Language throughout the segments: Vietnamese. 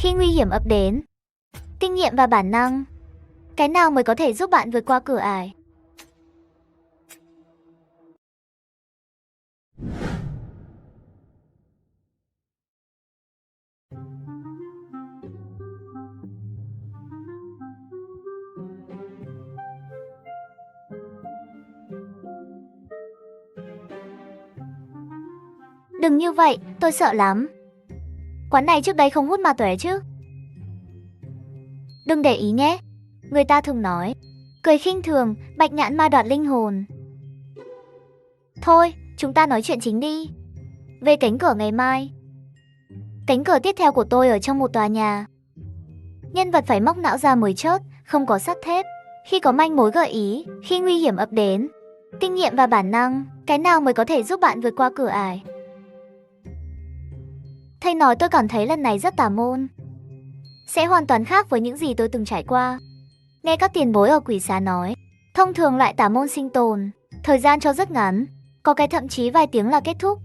khi nguy hiểm ập đến. Kinh nghiệm và bản năng. Cái nào mới có thể giúp bạn vượt qua cửa ải? Đừng như vậy, tôi sợ lắm. Quán này trước đây không hút ma túy chứ? Đừng để ý nhé. Người ta thường nói, cười khinh thường, bạch nhãn ma đoạt linh hồn. Thôi, chúng ta nói chuyện chính đi. Về cánh cửa ngày mai. Cánh cửa tiếp theo của tôi ở trong một tòa nhà. Nhân vật phải móc não ra mới chốt, không có sắt thép. Khi có manh mối gợi ý, khi nguy hiểm ập đến. Kinh nghiệm và bản năng, cái nào mới có thể giúp bạn vượt qua cửa ải? Thầy nói tôi cảm thấy lần này rất tà môn. Sẽ hoàn toàn khác với những gì tôi từng trải qua. Nghe các tiền bối ở quỷ xá nói, thông thường loại tà môn sinh tồn, thời gian cho rất ngắn, có cái thậm chí vài tiếng là kết thúc.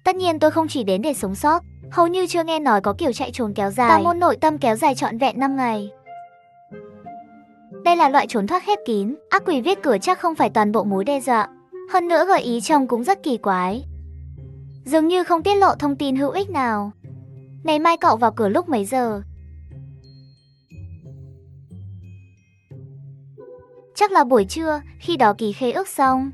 Tất nhiên tôi không chỉ đến để sống sót, hầu như chưa nghe nói có kiểu chạy trốn kéo dài. Tà môn nội tâm kéo dài trọn vẹn 5 ngày. Đây là loại trốn thoát khép kín, ác quỷ viết cửa chắc không phải toàn bộ mối đe dọa. Hơn nữa gợi ý trông cũng rất kỳ quái. Dường như không tiết lộ thông tin hữu ích nào. Ngày mai cậu vào cửa lúc mấy giờ? Chắc là buổi trưa, khi đó ký khế ước xong.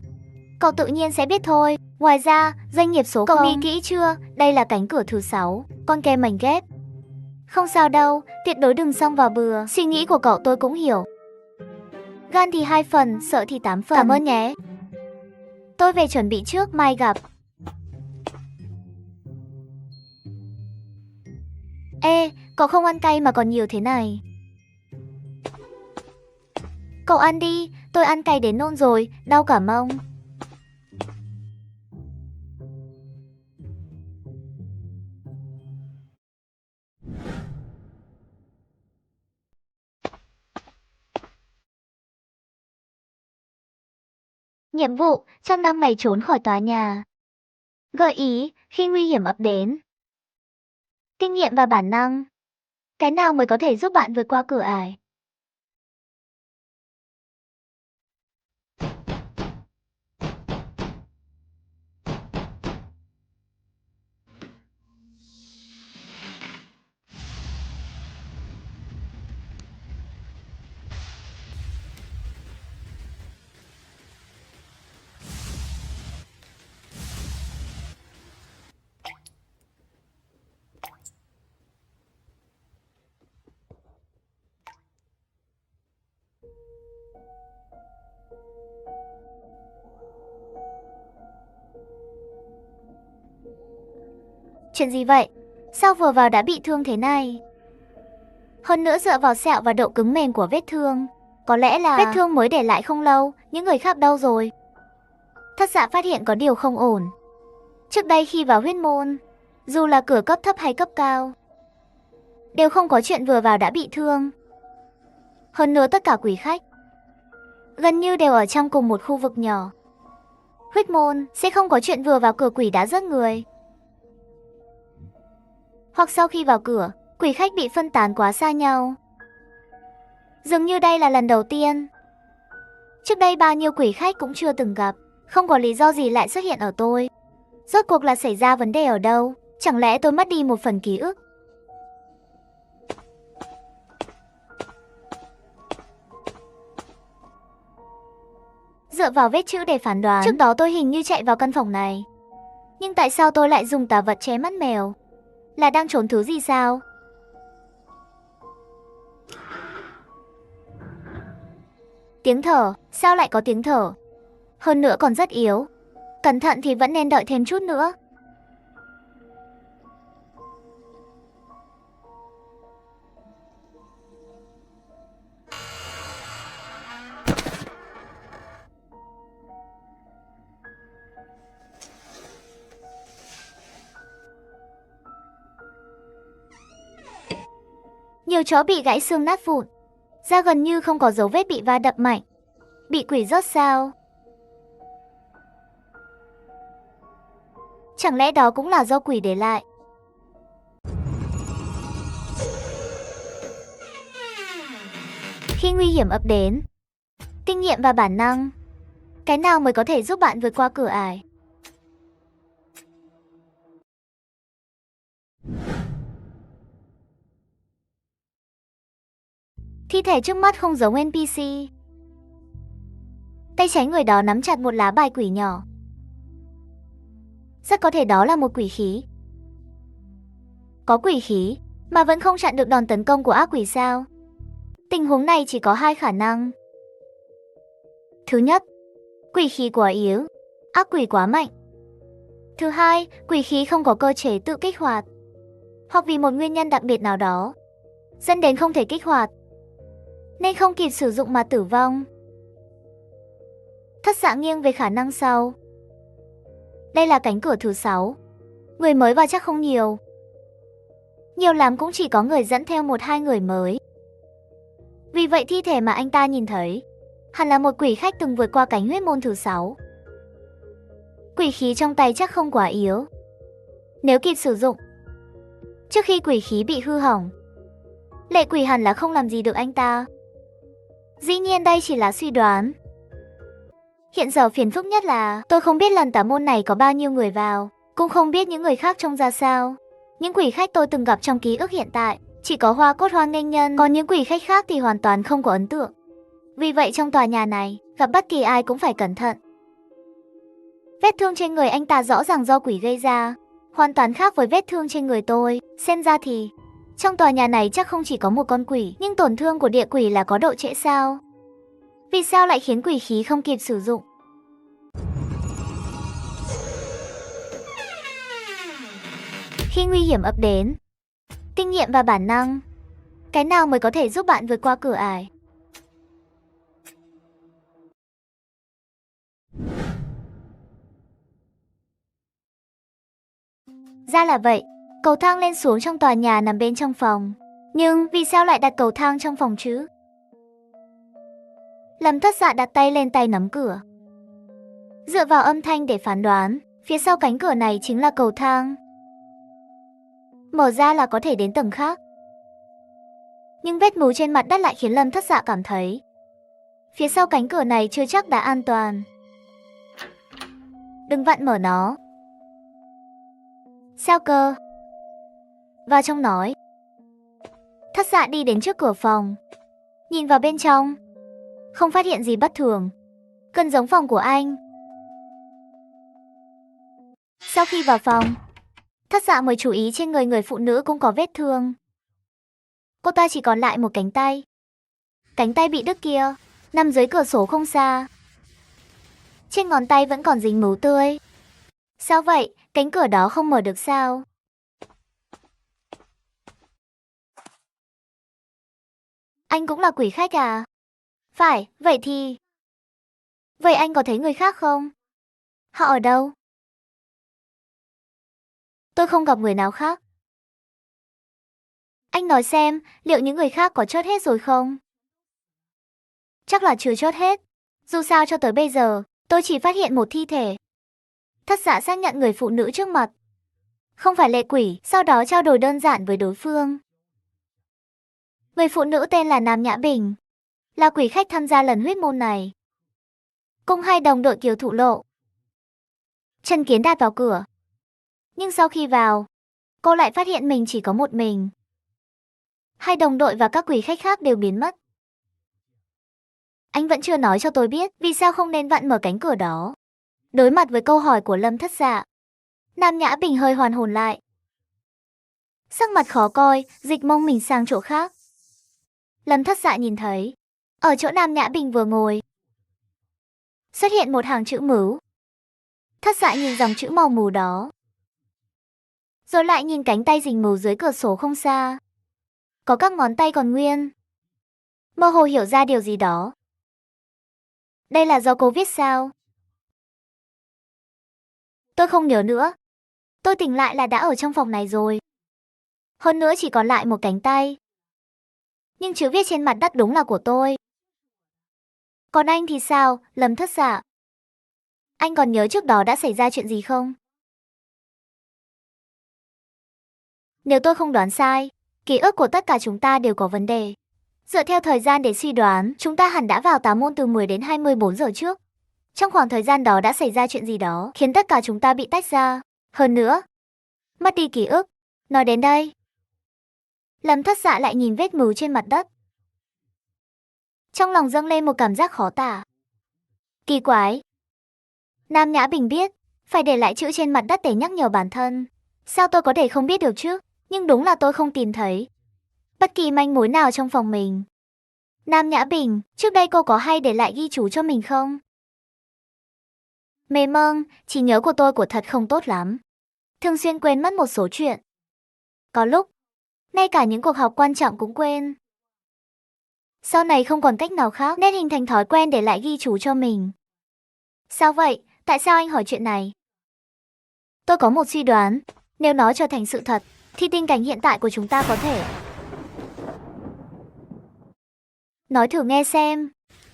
Cậu tự nhiên sẽ biết thôi. Ngoài ra, doanh nghiệp số cậu đi kỹ chưa? Đây là cánh cửa thứ 6, con kem mảnh ghép. Không sao đâu, tuyệt đối đừng xông vào bừa. Suy nghĩ của cậu tôi cũng hiểu. Gan thì 2 phần, sợ thì 8 phần. Cảm ơn nhé. Tôi về chuẩn bị trước, mai gặp. Ê, cậu không ăn cay mà còn nhiều thế này. Cậu ăn đi, tôi ăn cay đến nôn rồi, đau cả mông. Nhiệm vụ, trong 5 ngày trốn khỏi tòa nhà. Gợi ý, khi nguy hiểm ập đến. Kinh nghiệm và bản năng. Cái nào mới có thể giúp bạn vượt qua cửa ải? Chuyện gì vậy? Sao vừa vào đã bị thương thế này? Hơn nữa dựa vào sẹo và độ cứng mềm của vết thương, có lẽ là vết thương mới để lại không lâu, những người khác đâu rồi? Thất dạ phát hiện có điều không ổn. Trước đây khi vào huyết môn, dù là cửa cấp thấp hay cấp cao, đều không có chuyện vừa vào đã bị thương. Hơn nữa tất cả quỷ khách gần như đều ở trong cùng một khu vực nhỏ. Huyết môn sẽ không có chuyện vừa vào cửa quỷ đã rớt người. Hoặc sau khi vào cửa, quỷ khách bị phân tán quá xa nhau. Dường như đây là lần đầu tiên. Trước đây bao nhiêu quỷ khách cũng chưa từng gặp, không có lý do gì lại xuất hiện ở tôi. Rốt cuộc là xảy ra vấn đề ở đâu? Chẳng lẽ tôi mất đi một phần ký ức? Dựa vào vết chữ để phán đoán, trước đó tôi hình như chạy vào căn phòng này. Nhưng tại sao tôi lại dùng tà vật che mắt mèo? Là đang trốn thứ gì sao? Tiếng thở, sao lại có tiếng thở? Hơn nữa còn rất yếu. Cẩn thận thì vẫn nên đợi thêm chút nữa. Nhiều chó bị gãy xương nát vụn, da gần như không có dấu vết bị va đập mạnh. Bị quỷ rớt sao? Chẳng lẽ đó cũng là do quỷ để lại? Khi nguy hiểm ập đến, kinh nghiệm và bản năng, cái nào mới có thể giúp bạn vượt qua cửa ải? Thi thể trước mắt không giống NPC. Tay trái người đó nắm chặt một lá bài quỷ nhỏ. Rất có thể đó là một quỷ khí. Có quỷ khí mà vẫn không chặn được đòn tấn công của ác quỷ sao? Tình huống này chỉ có hai khả năng. Thứ nhất, quỷ khí quá yếu, ác quỷ quá mạnh. Thứ hai, quỷ khí không có cơ chế tự kích hoạt, hoặc vì một nguyên nhân đặc biệt nào đó dẫn đến không thể kích hoạt, nên không kịp sử dụng mà tử vong. Thất xạ nghiêng về khả năng sau. Đây là cánh cửa thứ 6. Người mới vào chắc không nhiều. Nhiều lắm cũng chỉ có người dẫn theo 1-2 người mới. Vì vậy thi thể mà anh ta nhìn thấy hẳn là một quỷ khách từng vượt qua cánh huyết môn thứ 6. Quỷ khí trong tay chắc không quá yếu. Nếu kịp sử dụng trước khi quỷ khí bị hư hỏng, lệ quỷ hẳn là không làm gì được anh ta. Dĩ nhiên đây chỉ là suy đoán. Hiện giờ phiền phức nhất là tôi không biết lần tà môn này có bao nhiêu người vào, cũng không biết những người khác trông ra sao. Những quỷ khách tôi từng gặp trong ký ức hiện tại chỉ có Hoa Cốt Hoa Nghênh Nhân, còn những quỷ khách khác thì hoàn toàn không có ấn tượng. Vì vậy trong tòa nhà này, gặp bất kỳ ai cũng phải cẩn thận. Vết thương trên người anh ta rõ ràng do quỷ gây ra, hoàn toàn khác với vết thương trên người tôi. Xem ra thì trong tòa nhà này chắc không chỉ có một con quỷ, nhưng tổn thương của địa quỷ là có độ trễ sao? Vì sao lại khiến quỷ khí không kịp sử dụng? Khi nguy hiểm ập đến, kinh nghiệm và bản năng, cái nào mới có thể giúp bạn vượt qua cửa ải? Ra là vậy, cầu thang lên xuống trong tòa nhà nằm bên trong phòng. Nhưng vì sao lại đặt cầu thang trong phòng chứ? Lâm Thất Dạ đặt tay lên tay nắm cửa. Dựa vào âm thanh để phán đoán, phía sau cánh cửa này chính là cầu thang. Mở ra là có thể đến tầng khác. Nhưng vết mù trên mặt đất lại khiến Lâm Thất Dạ cảm thấy phía sau cánh cửa này chưa chắc đã an toàn. Đừng vặn mở nó. Sao cơ? Vào trong nói. Thất Dạ đi đến trước cửa phòng, nhìn vào bên trong, không phát hiện gì bất thường, gần giống phòng của anh. Sau khi vào phòng, Thất Dạ mới chú ý trên người người phụ nữ cũng có vết thương. Cô ta chỉ còn lại một cánh tay. Cánh tay bị đứt kia nằm dưới cửa sổ không xa. Trên ngón tay vẫn còn dính máu tươi. Sao vậy? Cánh cửa đó không mở được sao? Anh cũng là quỷ khách à? Phải, vậy thì... Vậy anh có thấy người khác không? Họ ở đâu? Tôi không gặp người nào khác. Anh nói xem, liệu những người khác có chốt hết rồi không? Chắc là chưa chốt hết. Dù sao cho tới bây giờ, tôi chỉ phát hiện một thi thể. Thất Dạ xác nhận người phụ nữ trước mặt không phải lệ quỷ, sau đó trao đổi đơn giản với đối phương. Người phụ nữ tên là Nam Nhã Bình, là quỷ khách tham gia lần huyết môn này. Cùng hai đồng đội Kiều Thụ Lộ. Trần Kiến Đạt vào cửa. Nhưng sau khi vào, cô lại phát hiện mình chỉ có một mình. Hai đồng đội và các quỷ khách khác đều biến mất. Anh vẫn chưa nói cho tôi biết vì sao không nên vặn mở cánh cửa đó. Đối mặt với câu hỏi của Lâm Thất Dạ, Nam Nhã Bình hơi hoàn hồn lại. Sắc mặt khó coi, dịch mông mình sang chỗ khác. Lâm Thất Dạ nhìn thấy, ở chỗ Nam Nhã Bình vừa ngồi, xuất hiện một hàng chữ mứu. Thất Dạ nhìn dòng chữ màu mù đó, rồi lại nhìn cánh tay dính mứu dưới cửa sổ không xa. Có các ngón tay còn nguyên. Mơ hồ hiểu ra điều gì đó. Đây là do cô viết sao? Tôi không nhớ nữa. Tôi tỉnh lại là đã ở trong phòng này rồi. Hơn nữa chỉ còn lại một cánh tay. Nhưng chữ viết trên mặt đất đúng là của tôi. Còn anh thì sao, Lâm Thất Dạ? Anh còn nhớ trước đó đã xảy ra chuyện gì không? Nếu tôi không đoán sai, ký ức của tất cả chúng ta đều có vấn đề. Dựa theo thời gian để suy đoán, chúng ta hẳn đã vào tà môn từ 10 đến 24 giờ trước. Trong khoảng thời gian đó đã xảy ra chuyện gì đó, khiến tất cả chúng ta bị tách ra. Hơn nữa, mất đi ký ức. Nói đến đây, Lâm Thất Dạ lại nhìn vết mù trên mặt đất. Trong lòng dâng lên một cảm giác khó tả. Kỳ quái. Nam Nhã Bình biết, phải để lại chữ trên mặt đất để nhắc nhở bản thân. Sao tôi có thể không biết được chứ? Nhưng đúng là tôi không tìm thấy bất kỳ manh mối nào trong phòng mình. Nam Nhã Bình, trước đây cô có hay để lại ghi chú cho mình không? Mê mông, trí nhớ của tôi của thật không tốt lắm. Thường xuyên quên mất một số chuyện. Có lúc, ngay cả những cuộc họp quan trọng cũng quên. Sau này không còn cách nào khác nên hình thành thói quen để lại ghi chú cho mình. Sao vậy? Tại sao anh hỏi chuyện này? Tôi có một suy đoán, nếu nó trở thành sự thật, thì tình cảnh hiện tại của chúng ta có thể. Nói thử nghe xem.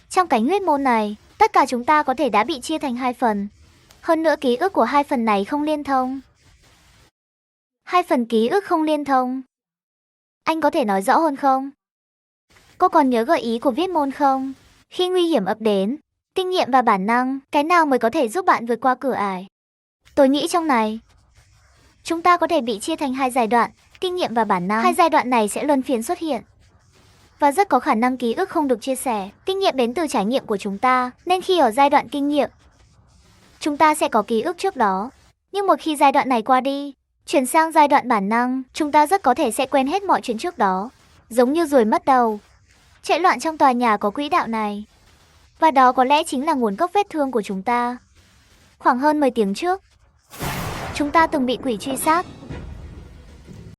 Trong cánh huyết môn này, tất cả chúng ta có thể đã bị chia thành 2 phần. Hơn nữa ký ức của 2 phần này không liên thông. 2 phần ký ức không liên thông. Anh có thể nói rõ hơn không? Cô còn nhớ gợi ý của viết môn không? Khi nguy hiểm ập đến, kinh nghiệm và bản năng, cái nào mới có thể giúp bạn vượt qua cửa ải? Tôi nghĩ trong này, chúng ta có thể bị chia thành 2 giai đoạn, kinh nghiệm và bản năng. 2 giai đoạn này sẽ luân phiên xuất hiện. Và rất có khả năng ký ức không được chia sẻ. Kinh nghiệm đến từ trải nghiệm của chúng ta, nên khi ở giai đoạn kinh nghiệm, chúng ta sẽ có ký ức trước đó. Nhưng một khi giai đoạn này qua đi, chuyển sang giai đoạn bản năng, chúng ta rất có thể sẽ quên hết mọi chuyện trước đó. Giống như ruồi mất đầu. Chạy loạn trong tòa nhà có quỹ đạo này. Và đó có lẽ chính là nguồn gốc vết thương của chúng ta. Khoảng hơn 10 tiếng trước, chúng ta từng bị quỷ truy sát.